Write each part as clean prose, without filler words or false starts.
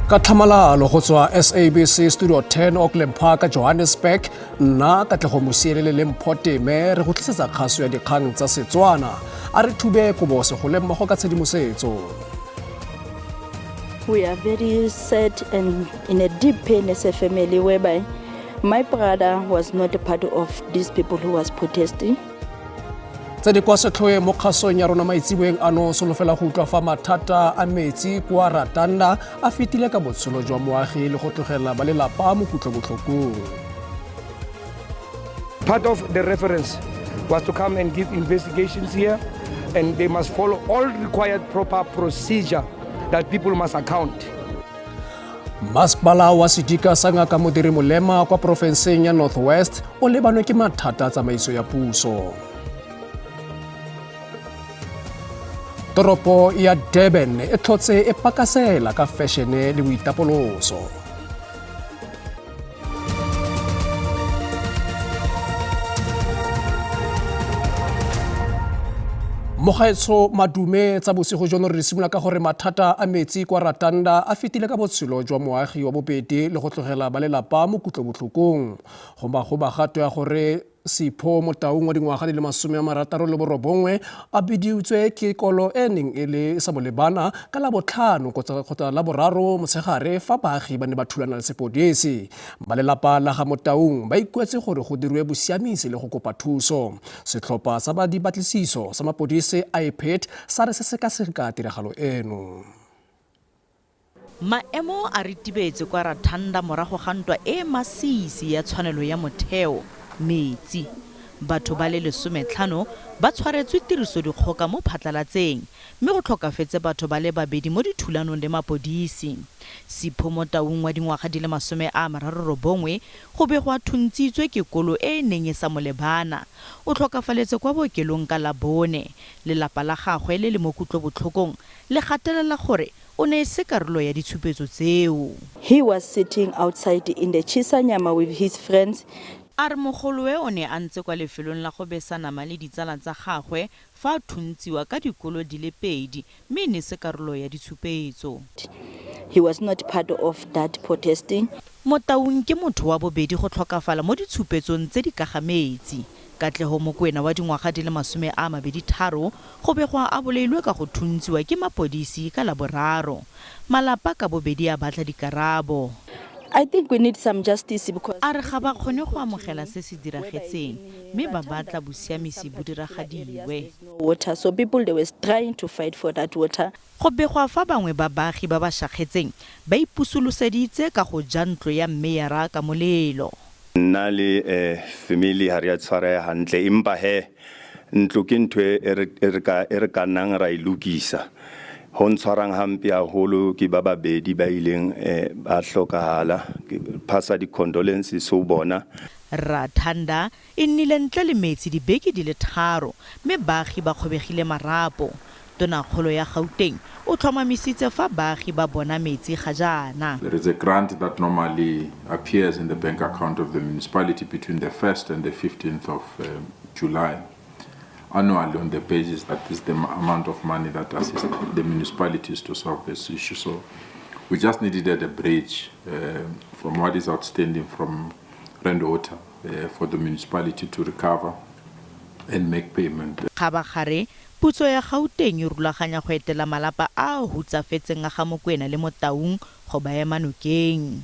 Ka tlhamalalo go tswa SABC Studio 10 Auckland Park Johannesburg, nna Katlego Mosielele le Mpho Teme re go tlisetsa kgaso ya dikgang tsa Setswana. A re thube Kobose go le mmogo ka tshedimosetso. We are very sad and in a deep pain as a family whereby my brother was not a part of these people who was protesting. Tse di kwa setlhoe mo kgasong ya rona maitsibeng ano solofela go utlwa fa mathata a metsi kwa Ratanda a fetile ka botshelo jwa moagi le go tlogela ba lelapa mo kutlobotlhokong. Part of the reference was to come and give investigations here, and they must follow all required proper procedure that people must account. Masepala wa Sedika sa Ngaka Modiri Molema kwa porofenseng ya North West o lebanwe ke mathata a tsamaiso ya puso. Toropo ya Durban e tlhotse e pakasela ka fashion-e le boitapoloso. Mogaetsho madume tsa bosigo jono re simolola ka gore mathata a metsi kwa Ratanda a fetile ka botshelo jwa moagi wa bobedi le go tlogela ba lelapa mo kutlobotlhokong. Go gato ya gore Sipho Motaung wa dingwaga di le 69 a bidiutswe ke kolo e neng e le sa bolebana ka la botlhano kgotsa la boraro motshegare fa baagi ba ne ba thulana le sepodisi. Ba lelapa la ga Motaung ba ikuetse gore go dirwe bosiamisi le go kopa thuso. Setlhopha sa ba dibatlisiso sa mapodisi IPET sa re se sekaseka tiragalo eno. Maemo a ritibetse kwa Ratanda morago ga ntwa e masisi ya tshwanelo ya motheo metsi. Batho ba le 15 ba tshwaretswe tiriso dikgoka mo phatlalatseng mme go tlhokafetse batho ba le 2 mo dithulanong le mapodisi. Sipho Motaung wa dingwaga di le 39 go be go a thuntsitswe ke kolo e neng e sa molebana. O tlhokafaletse kwa bookelong ka Labone. Lelapa la gagwe le le mo kutlobotlhokong le gatelela gore o ne se karolo ya ditshupetso tseo. He was sitting outside in the Chisanyama with his friends. A re mogoloe o ne a ntse kwa lefelong la go besa nama le ditsala tsa gagwe fa a thuntsiwa ka dikolo di le 2 mme ne se karolo ya ditshupetso. He was not part of that protesting. Motaung ke motho wa bobedi go tlhokafala mo ditshupetsong tse di ka ga metsi. Katlego Mokoena wa dingwaga di le 23 go begwa a boleilwe ka go thuntsiwa ke mapodisi ka laboraro. Malapa ka bobedi a batla dikarabo. I think we need some justice because a re ga ba kgone go amogela se se diragetseng mme ba batla bosiamisi bo diragadiwe. Water, so people they were trying to fight for that water. Go begwa fa bangwe ba baagi ba ba shagetseng ba ipusoloseditse ka go ja ntlo ya mmeyara ka molelo. Nna le family ha re a tshwara hantle empa ntlo ke ntho e re ka nang ra ilukisa. Ho ntshwarang hampe haholo ke ba babedi ba ileng ba hlokahala ke phasa di condolences so bona. Ratanda e nnile ntle le metsi dibeke di le 3 mme baagi ba kgobegile marapo. Tonakgolo ya Gauteng o tlhomamisitse fa baagi ba bona metsi ga jaana. There is a grant that normally appears in the bank account of the municipality between the 1st and the 15th of July. Annually on the pages, that is the amount of money that assists the municipalities to solve this issue. So we just needed a bridge from what is outstanding from Rand Water for the municipality to recover and make payment. Khabagare puso ya Gauteng e rulaganya go etela malapa a hutsafetseng a ga Mokoena le Motaung go ba ema nokeng.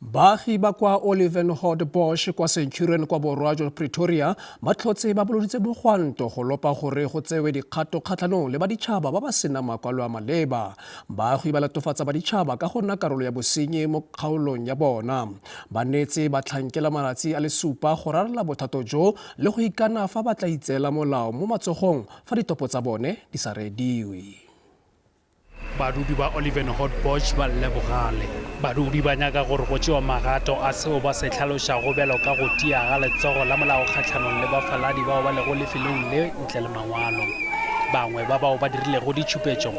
Baagi ba kwa Olivenhout Bosch kwa Centurion kwa borwa jwa Pretoria matlhotse ba boloditse bogwanto go lopa gore go tsewe dikgato kgatlhanong le baditšhaba ba ba sena makwalo a maleba. Baagi ba latofatsa baditšhaba ka go nna karolo ya bosenyi mo kgaolong ya bona. Ba netse ba tlhankela malatsi a le 7 go rarela bothato jo le go ikana fa ba tla itseela molao mo matsogong fa ditopo tsa bone di sa rediwe. Badudi ba Olivenhout Bosch ba lebogale. Badudi ba nyaka gore go tšewa magato a seo ba se tlhalošago bjalo ka go tia ga letsogo la molao kgatlhanong le bafaladi bao ba lego lefelong le ntle le mangwalo. Bangwe ba bao ba dirilego ditšhupetšo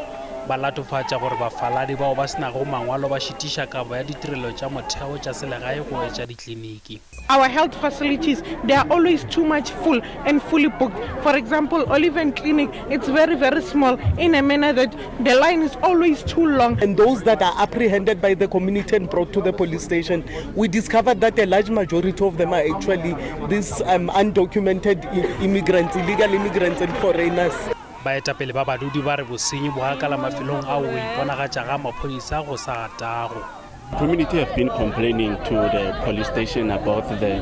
ba latofatša gore bafaladi bao ba senago mangwalo ba šitiša kabo ya ditirelo tša motheo tša selegae go etša ditliniki. Our health facilities, they are always too much full and fully booked. For example, Oliven Clinic, it's very, very small in a manner that the line is always too long. And those that are apprehended by the community and brought to the police station, we discovered that a large majority of them are actually these undocumented immigrants, illegal immigrants and foreigners. Baetapele ba badudi ba re bosenyi bo akala mafelong ao go iponagatša ga maphodisa go sa gatago. Community have been complaining to the police station about the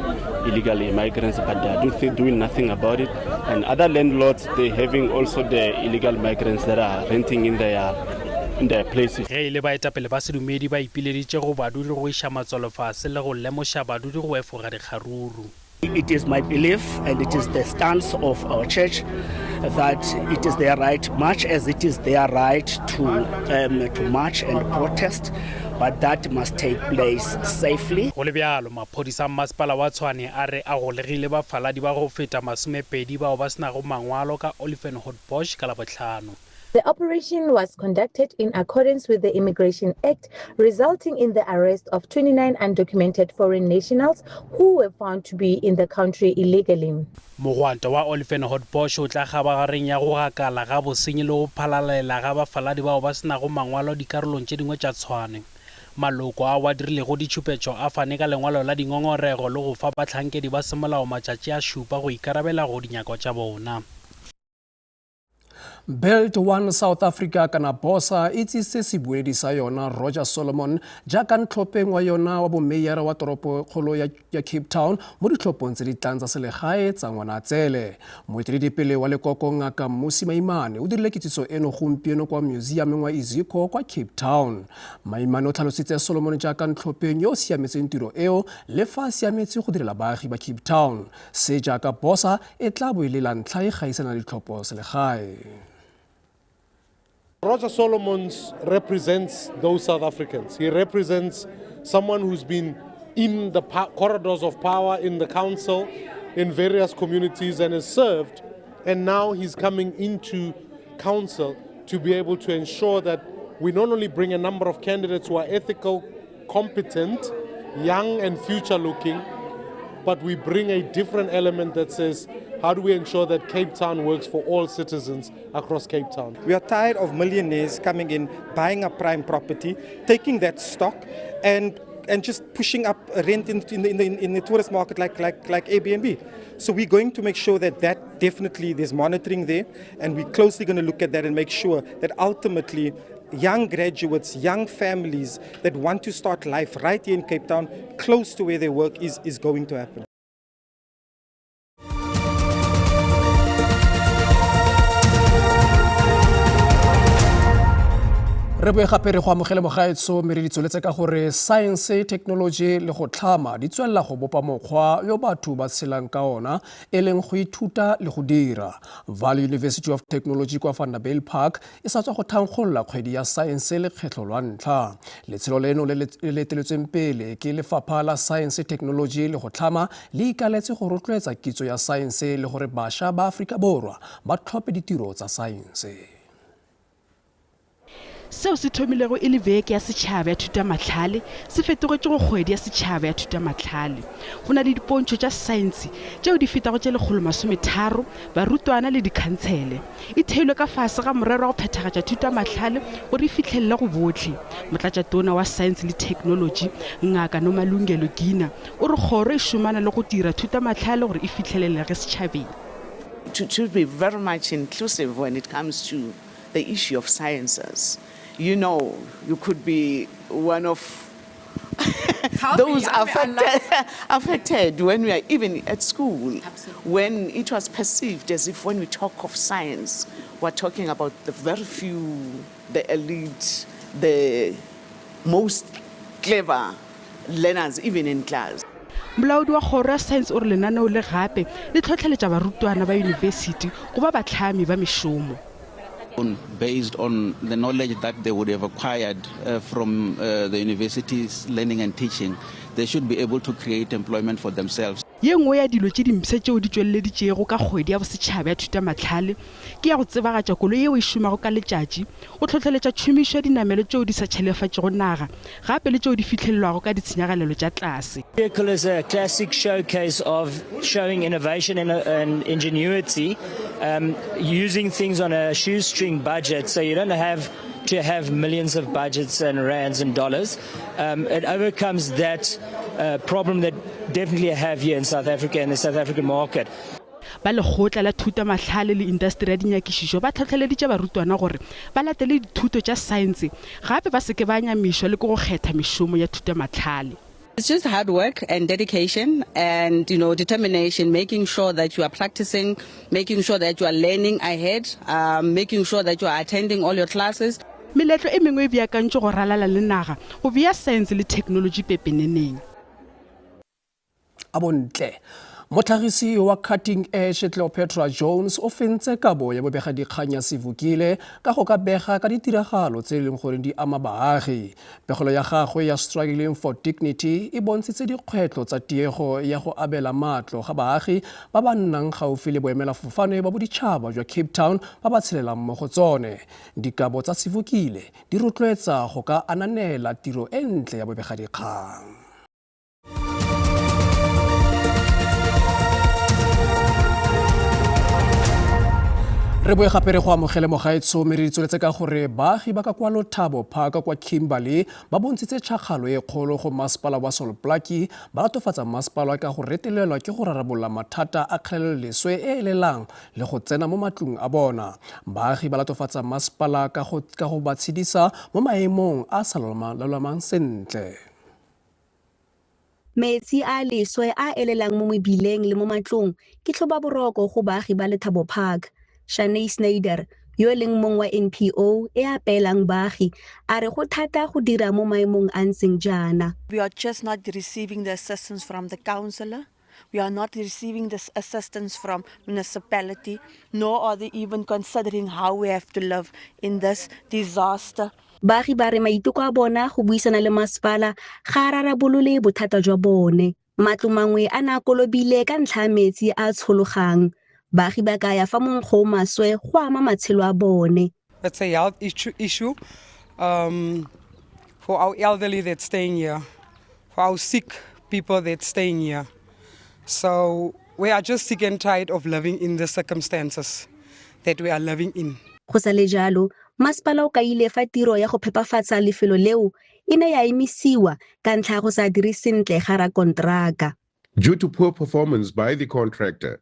illegal immigrants, but they are doing nothing about it. And other landlords, they having also the illegal migrants that are renting in their places. Ge ile baetapele ba sedumedi ba ipileditše go badudi go iša matswalofase le go lemoša badudi go efoga dikgaruru. It is my belief and it is the stance of our church that it is their right, much as it is their right to march and protest, but that must take place safely. Go le bjalo maphodisa mmasepala wa Tshwane a re a golegile bafaladi ba go feta 20 bao ba senago mangwalo ka Olifantsfontein ka Labohlano. The operation was conducted in accordance with the Immigration Act, resulting in the arrest of 29 undocumented foreign nationals who were found to be in the country illegally. Mogwanto wa Olifantsfontein o tla kgabagareng ya go gakala ga bosenyi le go phalalela ga bafaladi bao ba senago mangwalo dikarolong tše dingwe tša Tshwane. Maloko a wa dirilego ditšhupetšo a fane ka lengwalo la dingongorego le go fa batlhankedi ba semolao matšatši a šupa go ikarabela go dinyako tša bona. Belt One South Africa kana bosa itse se se buedi sa yona Roger Solomon jaaka ntlhopheng wa yona wa bomeyara wa toropo kgolo ya Cape Town mo ditlhophong tse di tlang tsa selegae tsa Ngwanatsele. Moeteledipele wa lekoko Ngaka Mmusi Maimane o dirile kitsiso eno gompieno kwa museum wa Iziko kwa Cape Town. Maimane o tlhalositse Solomon jaaka ntlhopheng yo siametseng tiro eo le fa siametse go direla baagi ba Cape Town. Se jaaka bosa e tla boelela ntlha e gaisana ditlhopho selegae. Roger Solomon represents those South Africans. He represents someone who's been in the corridors of power, in the council, in various communities and has served. And now he's coming into council to be able to ensure that we not only bring a number of candidates who are ethical, competent, young and future looking, but we bring a different element that says, how do we ensure that Cape Town works for all citizens across Cape Town? We are tired of millionaires coming in, buying a prime property, taking that stock and just pushing up rent in the tourist market like Airbnb. So we're going to make sure that definitely there's monitoring there, and we're closely going to look at that and make sure that ultimately young graduates, young families that want to start life right here in Cape Town, close to where they work, is going to happen. Re boe gape re go amogela mogaetso mme re di tsweletse ka gore science, technology le go tlhama di tswelela go bopa mokgwa yo batho ba tshelang ka ona e leng go ithuta le go dira. Vaal University of Technology kwa Vanderbijlpark e sa tswa go thankgolola kgwedi ya science le kgetlho lwa ntlha. Letsholo leno le leteletsweng pele ke Lefapha la Science, Technology le go tlhama le ikaletse go rotloetsa kitso ya science le gore bašwa ba Afrika Borwa ba tlhophe ditiro tsa science. Seo se thomilego e le veke ya setšhaba ya thuta matlhale se fetogetše go kgwedi ya setšhaba ya thuta matlhale. Go na le dipontšho tša saense tšeo di fetago tše 130 barutwana le dikhansele. E theilwe ka fase ga morero wa go phethagatša thuta matlhale gore e fitlhelele go botlhe. Motlatšatona wa science le technology Ngaka Nomalungelo Gina o re kgoro e šomana le go dira thuta matlhale gore e fitlhelelege setšhabeng. To be very much inclusive when it comes to the issue of sciences. You know, you could be one of those affected when we are even at school. Absolutely. When it was perceived as if when we talk of science, we're talking about the very few, the elite, the most clever learners, even in class. Molaodi wa kgoro ya science o re lenaneo le gape le tlhotlheletša barutwana ba yunibesithi go ba batlhami ba mešomo. Based on the knowledge that they would have acquired from the university's learning and teaching, they should be able to create employment for themselves. ye nngwe ya dilo tše dimpse tšeo di tšweleditšego ka kgwedi ya bosetšhaba ya thutamatlhale ke ya go tsebagatša koloi yeo e šomago ka letšatši o tlhotlheletša tšhomišo ya dinamelo tšeo di sa tšhelefatšego naga gape le tšeo di fihlellwago ka ditshenyagalelo tša tlase. Vehicle is a classic showcase of showing innovation and ingenuity, using things on a shoestring budget, so you don't have to have millions of budgets and rands and dollars. It overcomes that problem that definitely I have here in South Africa and the South African market. ba lekgotla la thutamatlhale le industri ya dinyakišišo ba tlhotlheleditše barutwana gore ba latele dithuto tša saense gape ba seke ba nyamišwa le ke go kgetha mešomo ya thutamatlhale. It's just hard work and dedication and, determination, making sure that you are practicing, making sure that you are learning ahead, making sure that you are attending all your classes. Meletlo e mengwe e beakantšwe go ralala le naga go bea science le technology pepeneneng. A bontle motlhagisi wa Cutting Edge Cleopatra Jones o fentse kabo ya bobegadikgang ya Sivukile ka go ka bega ka ditiragalo tse leng gore di ama baagi. Pegelo ya gagwe ya Struggling for Dignity e bontshitse dikgwetlho tsa tiego ya go abela matlo ga baagi ba ba nnang gaufi le boemelafofane ba boditšhaba jwa Cape Town ba ba tshelelang mo go tsone. Dikabo tsa Sivukile di rotloetsa go ka ananela tiro e ntle ya bobegadikgang. Re boe gape re go amogele mogaetsho mme re tsweletse ka gore baagi ba ka kwa Lothabo Park kwa Kimberley ba bontshitse tšhakgalo e kgolo go masepala wa Solblaki ba latofatsa masepala ka go retelelwa ke go rarabolla mathata a kgeleloleswe e elelang le go tsena mo matlong a bona. Baagi ba latofatsa masepala ka go ba tshedisa mo maemong a sa lolamang sentle. Metsi a leswe a elelang mo mebileng le mo matlong ke tlhoba boroko go baagi ba Lothabo Park. Shanae Snyder, yo e leng mong wa NPO e apeelang baagi, a re go thata go dira mo maemong a ntseng jaana. We are just not receiving the assistance from the councillor. We are not receiving this assistance from municipality, nor are they even considering how we have to live in this disaster. Baagi ba re maiteko a bona go buisana le masepala ga a rarabolole bothata jwa bone. Matlo mangwe a na kolobile ka ntlha metsi a tshologang. Baagi ba kaya fa monkgo maswe go ama matshelo a bone. It's a health issue for our elderly that's staying here, for our sick people that's staying here. So we are just sick and tired of living in the circumstances that we are living in. Go sa le jalo, masepala o kaile fa tiro ya go phepafatsa lefelo leo e ne ya emisiwa ka ntlha go sa dire sentle ga ra kontraka. Due to poor performance by the contractor,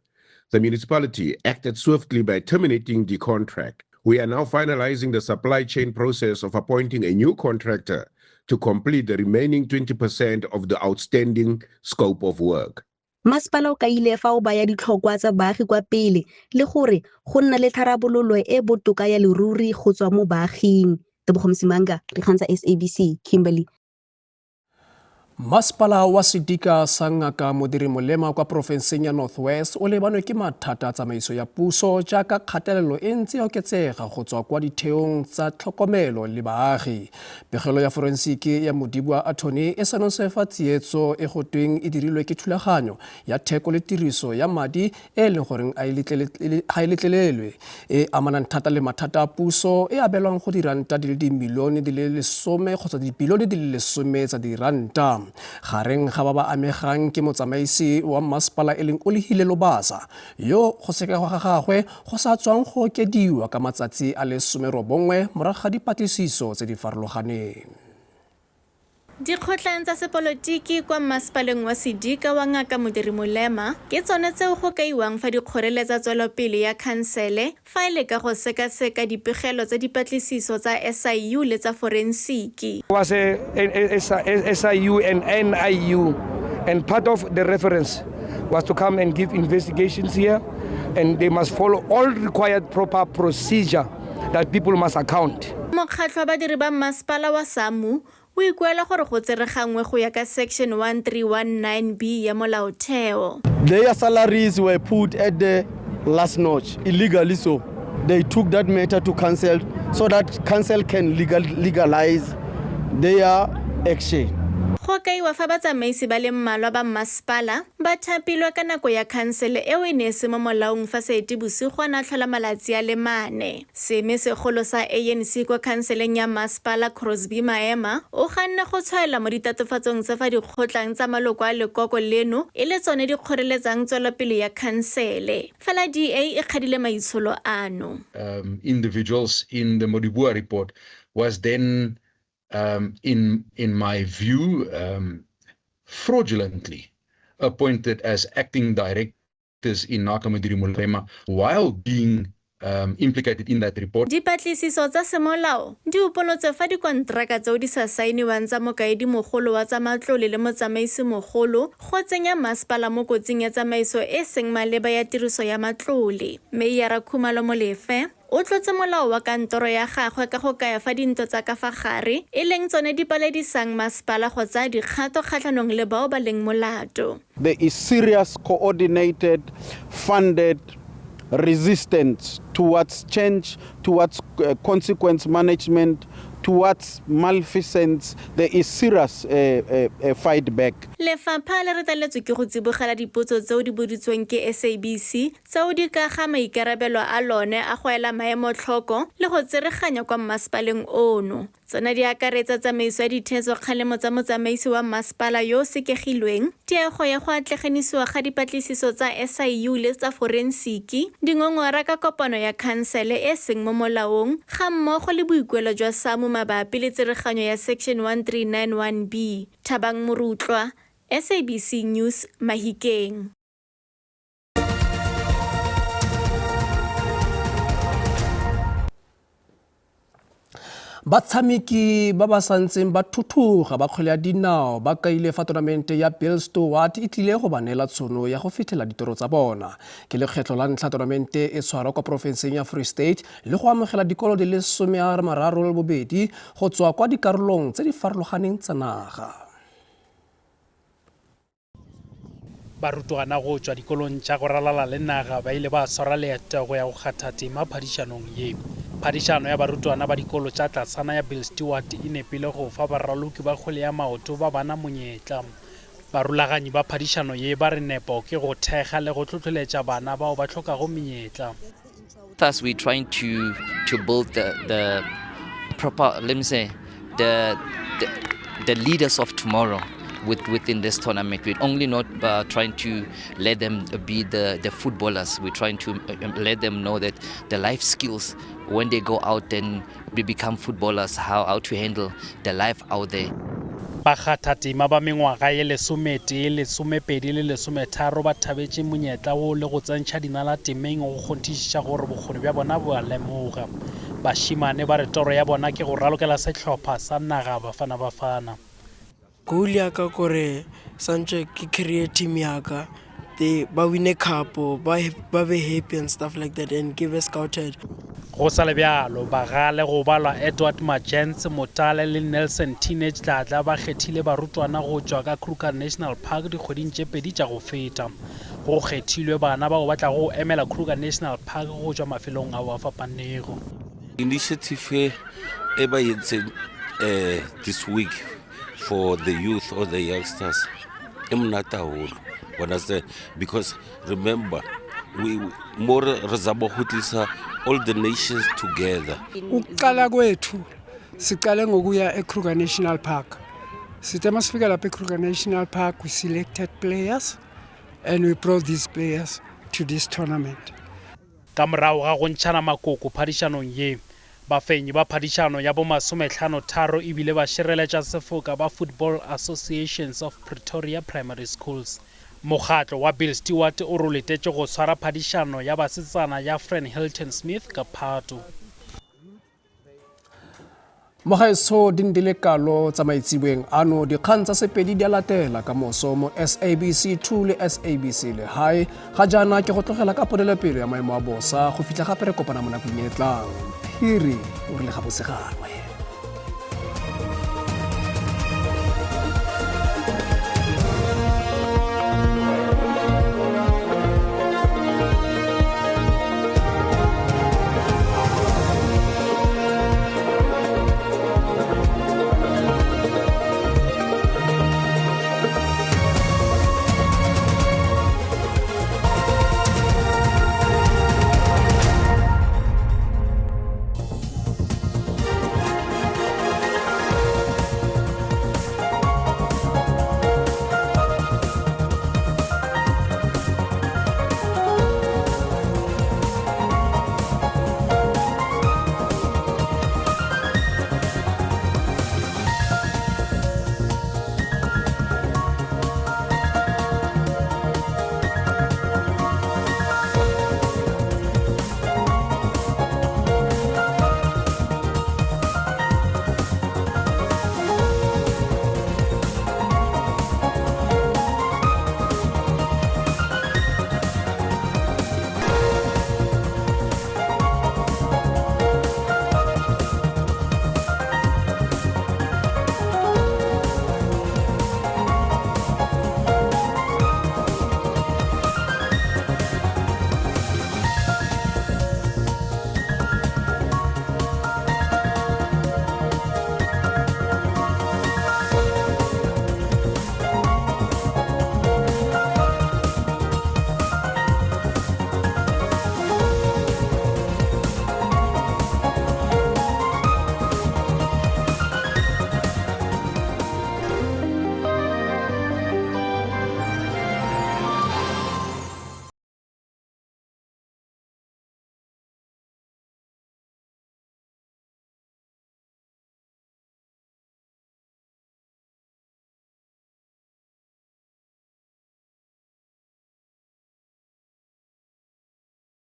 the municipality acted swiftly by terminating the contract. We are now finalizing the supply chain process of appointing a new contractor to complete the remaining 20% of the outstanding scope of work. Masepala o kaile fa o baya ditlhokwa tsa baagi kwa pele le gore go nna le tharabololo e botoka ya leruri go tswa mo baaging. Tebogo Msimanga, dikgang tsa SABC, Kimberley. Masepala wa Sedika sa Ngaka Modiri Molema kwa porofenseng ya North West o lebanwe ke mathata a tsamaiso ya puso jaaka kgatelelo e ntse e oketsega go tswa kwa ditheong tsa tlhokomelo le baagi. Pegelo ya forensiki ya Modibwa Attorney e sanosefa tsietso e gotweng e dirilwe ke thulaganyo ya theko le tiriso ya madi e leng goreng a e letlelelwe e amanang thata le mathata a puso e abelwang go diranta di le dimilione di le 10 kgotsa dibilione di le 10 tsa diranta. Gareng ga ba ba amegang ke motsamaisi wa masepala e leng Olehile Lobasa yo go seka ga gagwe go sa tswang go okediwa ka matsatsi a le 19 morago ga dipatlisiso tse di farologaneng. Dikgotlang tsa sepolotiki kwa masepaleng wa Sedika wa Ngaka Modiri Molema ke tsone tseo go kaiwang fa dikgoreletsa tswelopele ya khansele fa ile ka go sekaseka dipegelo tsa dipatlisiso tsa SIU le tsa forensiki. Was a SIU and NIU, and part of the reference was to come and give investigations here, and they must follow all required proper procedure that people must account. Mokgatlho wa badiri ba masepala wa SAMU o ikuela gore go tseregangwe go ya ka section 1319B ya molaotheo. Their salaries were put at the last notch, illegally so. they took that matter to council so that council can legalize their action. Go kaiwa fa batsamaisi ba le mmalwa ba mmasepala ba thapilwe ka nako ya khansele eo e ne se mo molaong fa Seetebosigo a na tlhola malatsi a le 4. Seeme segolo sa ANC kwa khanseleng ya mmasepala Crosby Maema o ganne go tshwaela mo ditatofatsong tsa fa dikgotlang tsa maloko a lekoko leno e le tsone di kgoreletsang tswelopele ya khansele. Fela DA e kgadile maitsholo ano. Individuals in the Modibua report was then in my view, fraudulently appointed as acting directors in Nakamodiri Molema while being implicated in that report. Dipatlisiso tsa semolao di upolotse fa dikontraka tseo di sa sainiwang tsa mokaedi mogolo wa tsa matlole le motsamaisi mogolo go tsenya masepala mo kotsing ya tsamaiso e seng maleba ya tiriso ya matlole. Meya Khumalo Molefe o tlotse molao wa kantoro ya gagwe ka go kaya fa dinto tsa ka fa gare e leng tsone di paledisang masepala go tsaya dikgato kgatlhanong le bao ba leng molato. There is serious, coordinated, funded resistance towards change, towards consequence management, towards malfeasance. There is serious fight back. Lefapha le reteletswe ke go tsibogela dipotso tseo di boditsweng ke SABC tseo di ka ga maikarabelo a lone a go ela maemo tlhoko le go tsereganya kwa mmasepaleng ono. Tsona di akaretsa tsamaiso ya ditheetso kgalemo tsa motsamaisi wa mmasepala yo o sekegilweng, tiego ya go atleganisiwa ga dipatlisiso tsa SIU le tsa forensiki, dingongora ka kopano ya khansele e seng mo molaong ga mmogo le boikuelo jwa SAMU mabapi le tsereganyo ya Section 1391B. Thabang Morutlwa, SABC News, Mahikeng. Batshameki ba ba santseng ba thuthuga ba kgwele ya dinao ba kaile fa tournamente ya Bill Stewart e tlile go ba neela tšhono ya go fitlhela ditoro tsa bona. Ke lekgetlo la ntlha tournamente e tshwarwa kwa porofenseng ya Free State le go amogela dikolo di le 32 go tswa kwa dikarolong tse di farologaneng tsa naga. Barutwana go tswa dikolong tša go ralala le naga ba ile ba swara leeto go ya go kgatha tema phadišanong ye. Phadišano ya barutwana ba dikolo tša tlasana ya Bill Stewart e nepile go fa baraloki ba kgwele ya maoto ba bana monyetla. Barulaganyi ba phadišano ye ba re nepo ke go thekga le go tlhotlheletša bana bao ba hlokago menyetla. Thus we're trying to build the proper, let me say, the leaders of tomorrow within this tournament. We're only not trying to let them be the footballers. We're trying to let them know that the life skills when they go out and they become footballers, how to handle the life out there. Ba kgatha tema ba mengwaga ye 11, 12 le 13 ba thabetse monyetla o le go tsentšha dinala temeng go kgontišiša gore bokgoni bja bona bo a lemoga. Bashimane ba re toro ya bona ke go ralokela sehlopha sa naga Bafana Bafana. Goal ya ka gore santse ke create team ya ka ba win a cup ba be happy and stuff like that and give us scouted. Go sa le bjalo ba gale go balwa Edward Majens Motale le Nelson Teenage Tlatla ba kgethile barutwana go tswa ka Kruger National Park dikgweding tše 2 tša go feta. Go kgethilwe bana ba go batla go emela Kruger National Park go tswa mafelong a fapanego. Initiative e ba yetseng this week for the youth or the youngsters because remember we more rezabo hutlisa all the nations together. Ukuqala kwethu siqale ngokuya eKruger National Park. Sitema sifika lapha eKruger National Park, we selected players and we brought these players to this tournament. Ka morago ga go ntšhana makoko phadišanong ye, bafenyi ba phadišano ya bo 53 e bile ba šireletša sefoka ba Football Associations of Pretoria Primary Schools. Mokgatlo wa Bill Stewart o roletetše go swara phadišano ya basetsana ya Fran Hilton Smith ka Phato. Mogaetso dindile kalo tsa maitsiboeng ano dikgang tsa sepedi di a latela ka moso mo SABC 2 le SABC le hae ga jana ke go tlogela ka ponelepelo ya maemo a bosa go fitlha gape re kopana mo nakong e tlang. Phiri o rile ga botse gangwe.